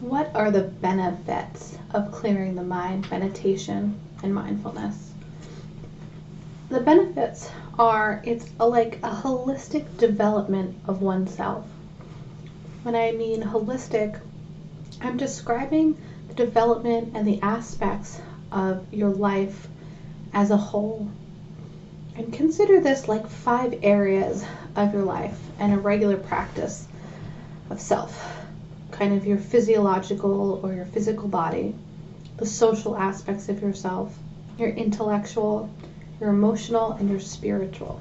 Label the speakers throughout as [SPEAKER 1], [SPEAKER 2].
[SPEAKER 1] What are the benefits of clearing the mind, meditation, and mindfulness? The benefits are like a holistic development of oneself. When I mean holistic, I'm describing the development and the aspects of your life as a whole. And consider this like 5 areas of your life and a regular practice of self. Kind of your physiological or your physical body, the social aspects of yourself, your intellectual, your emotional, and your spiritual.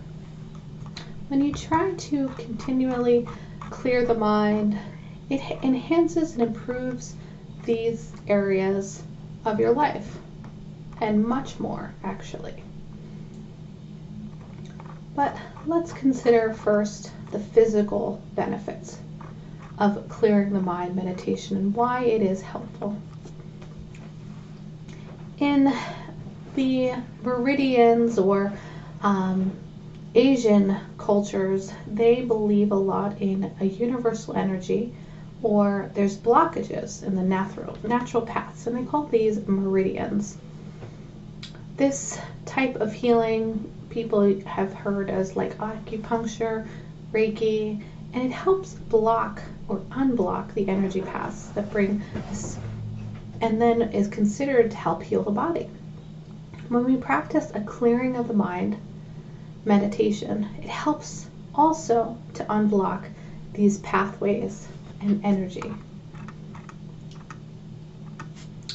[SPEAKER 1] When you try to continually clear the mind, it enhances and improves these areas of your life, and much more, actually. But let's consider first the physical benefits of clearing the mind meditation and why it is helpful. In the Meridians or Asian cultures, they believe a lot in a universal energy, or there's blockages in the natural paths, and they call these meridians. This type of healing people have heard as like acupuncture, Reiki, and it helps block or unblock the energy paths that bring this, and then is considered to help heal the body. When we practice a clearing of the mind meditation, it helps also to unblock these pathways and energy.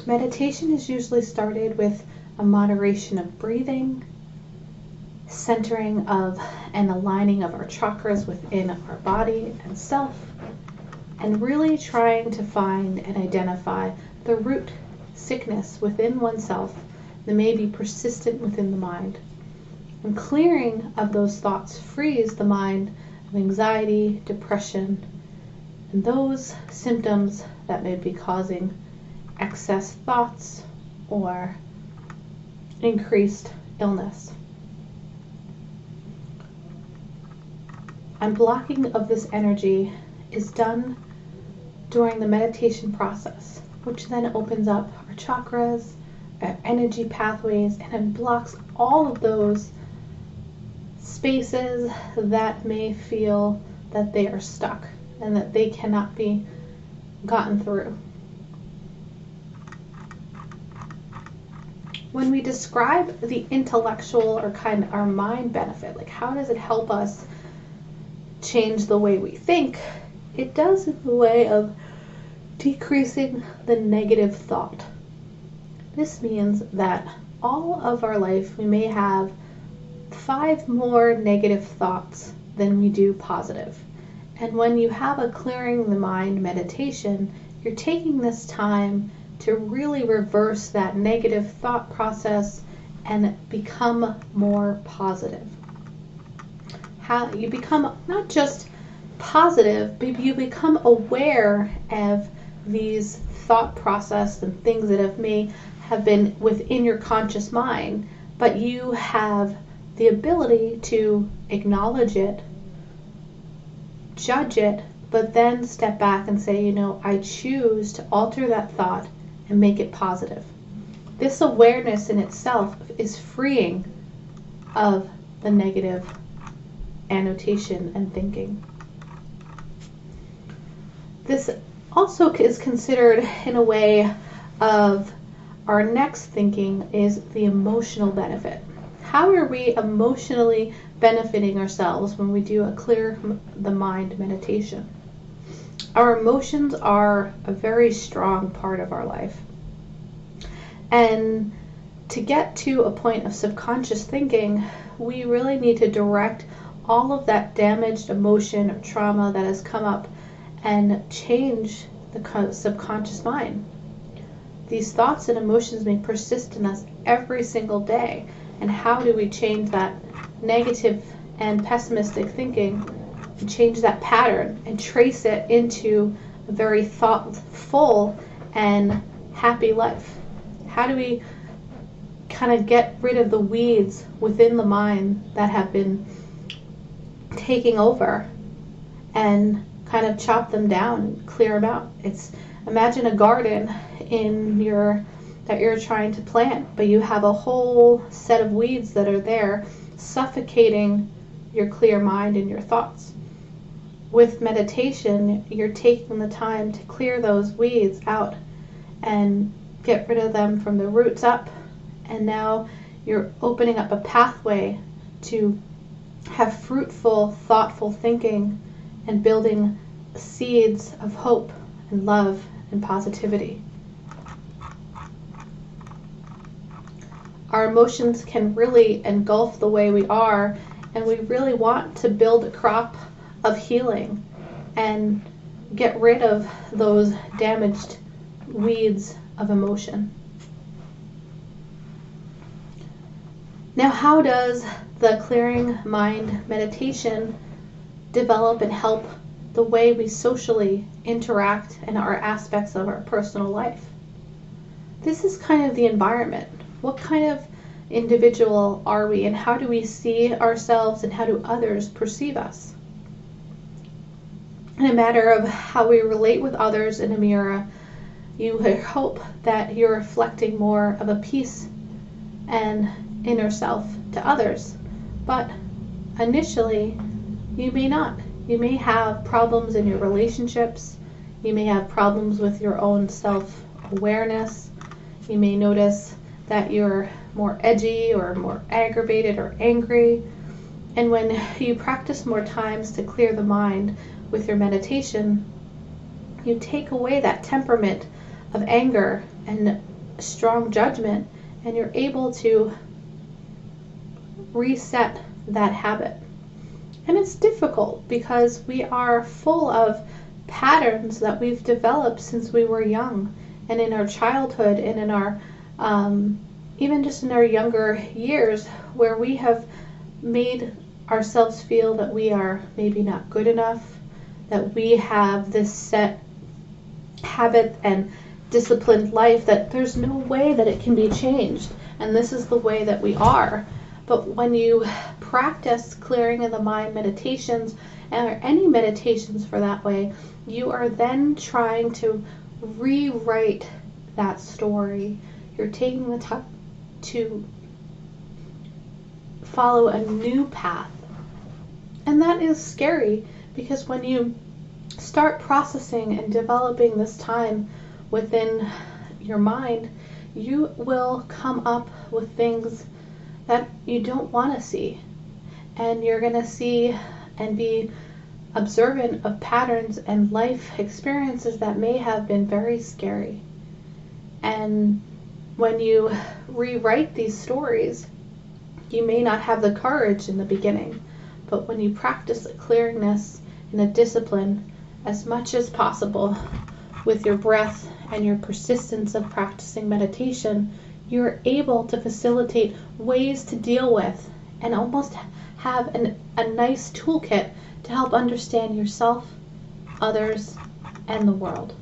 [SPEAKER 1] Meditation is usually started with a moderation of breathing, centering of and aligning of our chakras within our body and self, and really trying to find and identify the root sickness within oneself that may be persistent within the mind. And clearing of those thoughts frees the mind of anxiety, depression, and those symptoms that may be causing excess thoughts or increased illness. Unblocking of this energy is done during the meditation process, which then opens up our chakras, our energy pathways, and unblocks all of those spaces that may feel that they are stuck and that they cannot be gotten through. When we describe the intellectual or kind of our mind benefit, like how does it help us change the way we think, it does in the way of decreasing the negative thought. This means that all of our life we may have 5 more negative thoughts than we do positive. And when you have a clearing the mind meditation, you're taking this time to really reverse that negative thought process and become more positive. How you become not just positive, but you become aware of these thought process and things that may have been within your conscious mind, but you have the ability to acknowledge it, judge it, but then step back and say, I choose to alter that thought and make it positive. This awareness in itself is freeing of the negative annotation and thinking. This also is considered in a way of our next thinking is the emotional benefit. How are we emotionally benefiting ourselves when we do a clear the mind meditation? Our emotions are a very strong part of our life. And to get to a point of subconscious thinking, we really need to direct all of that damaged emotion or trauma that has come up and change the subconscious mind. These thoughts and emotions may persist in us every single day. And how do we change that negative and pessimistic thinking and change that pattern and trace it into a very thoughtful and happy life? How do we kind of get rid of the weeds within the mind that have been taking over and kind of chop them down and clear them out? It's Imagine a garden that you're trying to plant, but you have a whole set of weeds that are there suffocating your clear mind and your thoughts. With meditation, you're taking the time to clear those weeds out and get rid of them from the roots up, and now you're opening up a pathway to have fruitful, thoughtful thinking and building seeds of hope and love and positivity. Our emotions can really engulf the way we are, and we really want to build a crop of healing and get rid of those damaged weeds of emotion. Now, how does the clearing mind meditation develop and help the way we socially interact in our aspects of our personal life? This is kind of the environment. What kind of individual are we, and how do we see ourselves, and how do others perceive us? In a matter of how we relate with others in a mirror, you hope that you're reflecting more of a peace and inner self to others. But initially, you may not. You may have problems in your relationships. You may have problems with your own self-awareness. You may notice that you're more edgy or more aggravated or angry. And when you practice more times to clear the mind with your meditation, you take away that temperament of anger and strong judgment, and you're able to reset that habit. And it's difficult because we are full of patterns that we've developed since we were young, and in our childhood, and in our even just in our younger years, where we have made ourselves feel that we are maybe not good enough, that we have this set habit and disciplined life, that there's no way that it can be changed, and this is the way that we are. But when you practice clearing of the mind meditations, or any meditations for that way, you are then trying to rewrite that story. You're taking the time to follow a new path. And that is scary, because when you start processing and developing this time within your mind, you will come up with things that you don't want to see. And you're going to see and be observant of patterns and life experiences that may have been very scary. And when you rewrite these stories, you may not have the courage in the beginning, but when you practice the clearingness and the discipline as much as possible with your breath and your persistence of practicing meditation, you're able to facilitate ways to deal with and almost have a nice toolkit to help understand yourself, others, and the world.